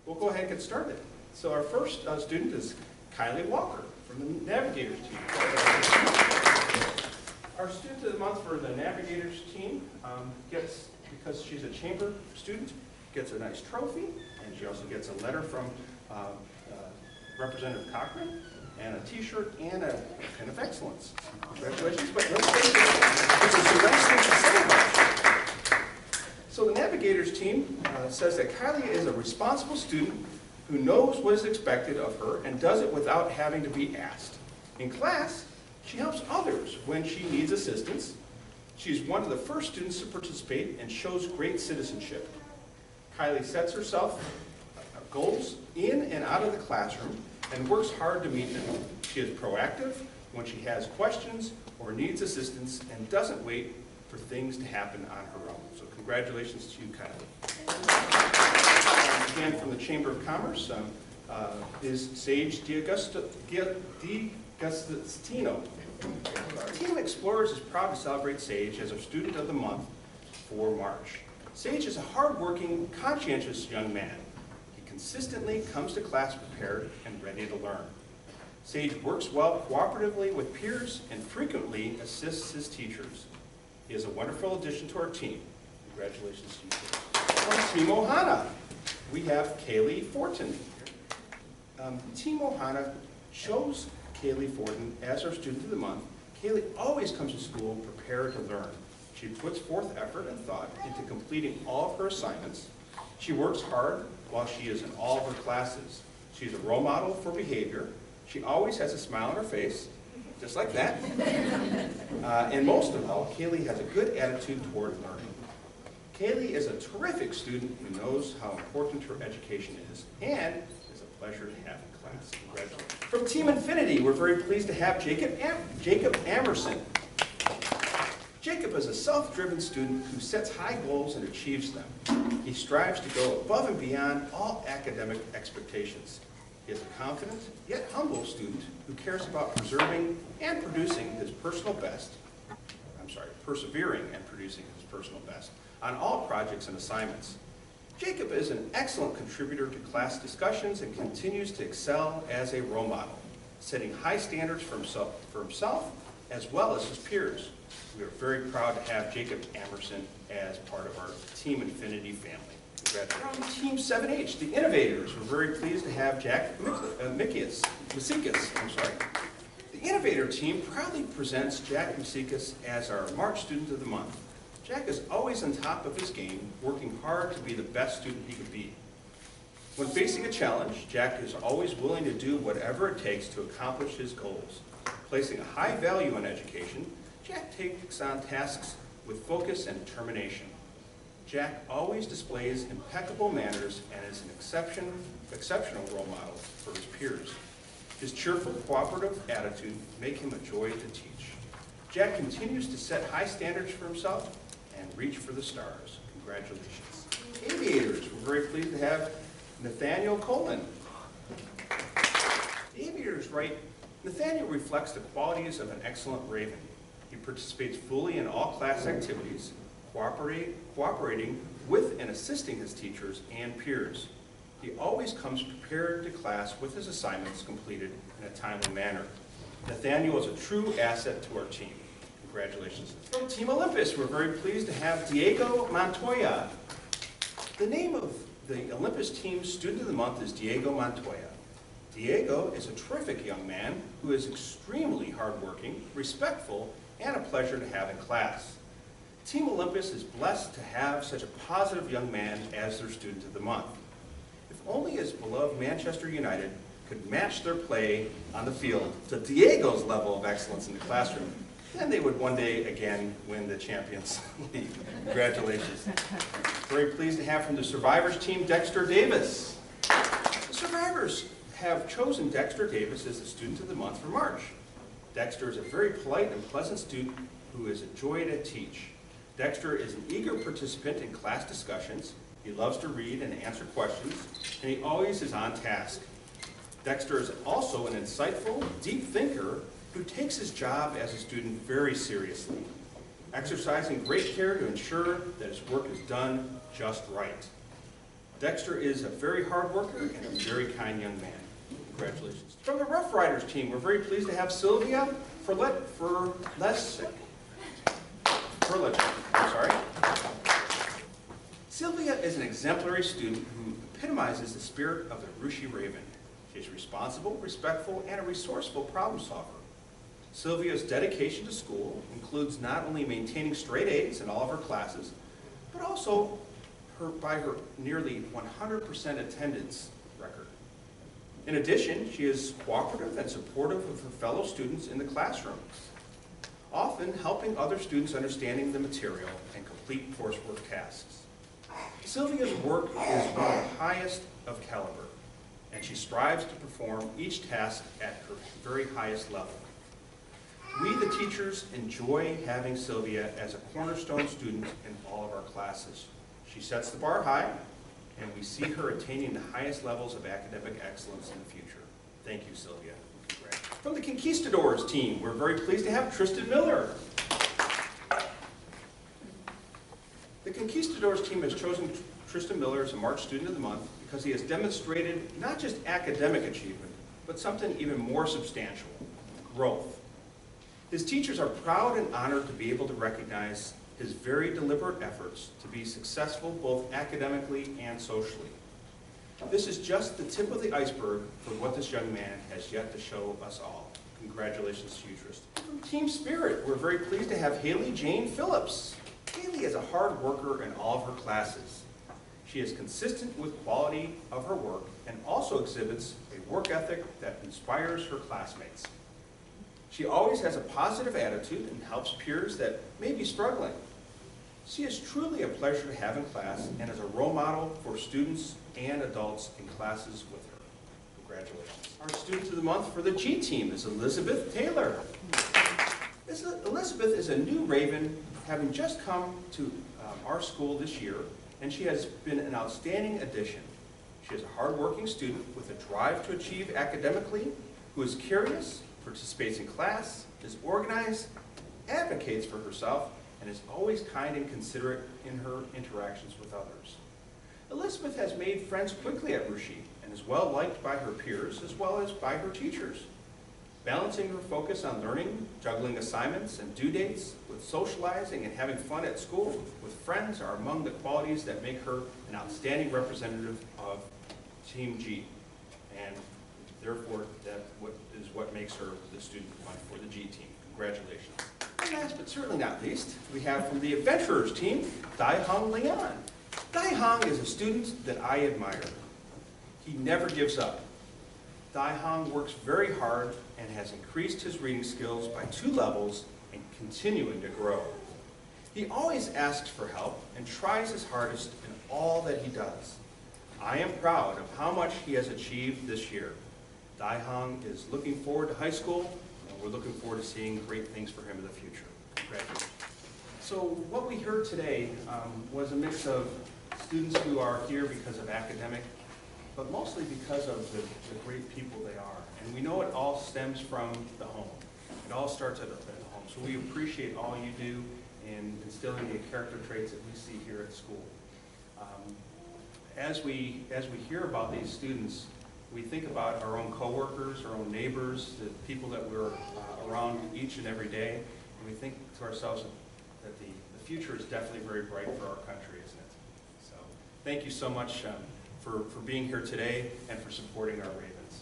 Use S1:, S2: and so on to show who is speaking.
S1: We'll go ahead and get started. So our first student is Kylie Walker from the Navigators team. Our student of the month for the Navigators team gets, because she's a chamber student, gets a nice trophy, and she also gets a letter from Representative Cochran, and a t-shirt and a pin of excellence. Congratulations, but let's face it, this is a nice thing to celebrate. So the Navigators team says that Kylie is a responsible student who knows what is expected of her and does it without having to be asked. In class, she helps others when she needs assistance. She's one of the first students to participate and shows great citizenship. Kylie sets herself goals in and out of the classroom and works hard to meet them. She is proactive when she has questions or needs assistance and doesn't wait for things to happen on her own. So congratulations to you, Kylie. Again, from the Chamber of Commerce is Sage D'Agostino. Team Explorers is proud to celebrate Sage as a Student of the Month for March. Sage is a hardworking, conscientious young man. Consistently comes to class prepared and ready to learn. Sage works well cooperatively with peers and frequently assists his teachers. He is a wonderful addition to our team. Congratulations to you. From Team Ohana, we have Kaylee Fortin. Team Ohana chose Kaylee Fortin as our Student of the Month. Kaylee always comes to school prepared to learn. She puts forth effort and thought into completing all of her assignments. She works hard while she is in all of her classes. She's a role model for behavior. She always has a smile on her face, just like that. And most of all, Kaylee has a good attitude toward learning. Kaylee is a terrific student who knows how important her education is and is a pleasure to have in class. Congratulations. From Team Infinity, we're very pleased to have Jacob Amerson. Jacob is a self-driven student who sets high goals and achieves them. He strives to go above and beyond all academic expectations. He is a confident, yet humble student who cares about preserving and producing his personal best, persevering and producing his personal best on all projects and assignments. Jacob is an excellent contributor to class discussions and continues to excel as a role model, setting high standards for himself as well as his peers. We are very proud to have Jacob Amerson as part of our Team Infinity family. Congratulations. From Team 7H, the Innovators, we're very pleased to have Jack Masikas. The Innovator team proudly presents Jack Masikas as our March Student of the Month. Jack is always on top of his game, working hard to be the best student he could be. When facing a challenge, Jack is always willing to do whatever it takes to accomplish his goals. Placing a high value on education, Jack takes on tasks with focus and determination. Jack always displays impeccable manners and is an exceptional role model for his peers. His cheerful, cooperative attitude make him a joy to teach. Jack continues to set high standards for himself and reach for the stars. Congratulations. Aviators, we're very pleased to have Nathaniel Colin. The Aviators write, Nathaniel reflects the qualities of an excellent Raven. He participates fully in all class activities, cooperating with and assisting his teachers and peers. He always comes prepared to class with his assignments completed in a timely manner. Nathaniel is a true asset to our team. Congratulations. From Team Olympus, we're very pleased to have Diego Montoya. The name of the Olympus team's Student of the Month is Diego Montoya. Diego is a terrific young man who is extremely hardworking, respectful, and a pleasure to have in class. Team Olympus is blessed to have such a positive young man as their Student of the Month. If only his beloved Manchester United could match their play on the field to Diego's level of excellence in the classroom, then they would one day again win the Champions League. Congratulations. Very pleased to have from the Survivors team, Dexter Davis. The Survivors have chosen Dexter Davis as the Student of the Month for March. Dexter is a very polite and pleasant student who is a joy to teach. Dexter is an eager participant in class discussions. He loves to read and answer questions, and he always is on task. Dexter is also an insightful, deep thinker who takes his job as a student very seriously, exercising great care to ensure that his work is done just right. Dexter is a very hard worker and a very kind young man. Congratulations. From the Rough Riders team, we're very pleased to have Sylvia Sylvia is an exemplary student who epitomizes the spirit of the Russia Raven. She is responsible, respectful, and a resourceful problem solver. Sylvia's dedication to school includes not only maintaining straight A's in all of her classes, but also by her nearly 100% attendance record. In addition, she is cooperative and supportive of her fellow students in the classroom, often helping other students understanding the material and complete coursework tasks. Sylvia's work is one of the highest of caliber, and she strives to perform each task at her very highest level. We, the teachers, enjoy having Sylvia as a cornerstone student in all of our classes. She sets the bar high, and we see her attaining the highest levels of academic excellence in the future. Thank you, Sylvia. Congrats. From the Conquistadors team, we're very pleased to have Tristan Miller. The Conquistadors team has chosen Tristan Miller as a March Student of the Month because he has demonstrated not just academic achievement, but something even more substantial, growth. His teachers are proud and honored to be able to recognize his very deliberate efforts to be successful both academically and socially. This is just the tip of the iceberg for what this young man has yet to show us all. Congratulations to you, Tristan. From Team Spirit, we're very pleased to have Haley Jane Phillips. Haley is a hard worker in all of her classes. She is consistent with quality of her work and also exhibits a work ethic that inspires her classmates. She always has a positive attitude and helps peers that may be struggling. She is truly a pleasure to have in class and is a role model for students and adults in classes with her. Congratulations. Our Student of the Month for the G team is Elizabeth Taylor. Elizabeth is a new Raven, having just come to our school this year, and she has been an outstanding addition. She is a hardworking student with a drive to achieve academically, who is curious, participates in class, is organized, advocates for herself, and is always kind and considerate in her interactions with others. Elizabeth has made friends quickly at Russia and is well liked by her peers as well as by her teachers. Balancing her focus on learning, juggling assignments and due dates, with socializing and having fun at school with friends are among the qualities that make her an outstanding representative of Team G. And therefore, that is what makes her the student one for the G team. Congratulations. And last but certainly not least, we have from the Adventurers team, Dai-Hong Leon. Dai-Hong is a student that I admire. He never gives up. Dai-Hong works very hard and has increased his reading skills by 2 levels and continuing to grow. He always asks for help and tries his hardest in all that he does. I am proud of how much he has achieved this year. Dai-Hong is looking forward to high school, and we're looking forward to seeing great things for him in the future. Congratulations. So what we heard today was a mix of students who are here because of academic, but mostly because of the great people they are. And we know it all stems from the home. It all starts at the home. So we appreciate all you do in instilling the character traits that we see here at school. As we hear about these students, we think about our own coworkers, our own neighbors, the people that we're around each and every day, and we think to ourselves that the future is definitely very bright for our country, isn't it? So thank you so much for being here today and for supporting our Ravens.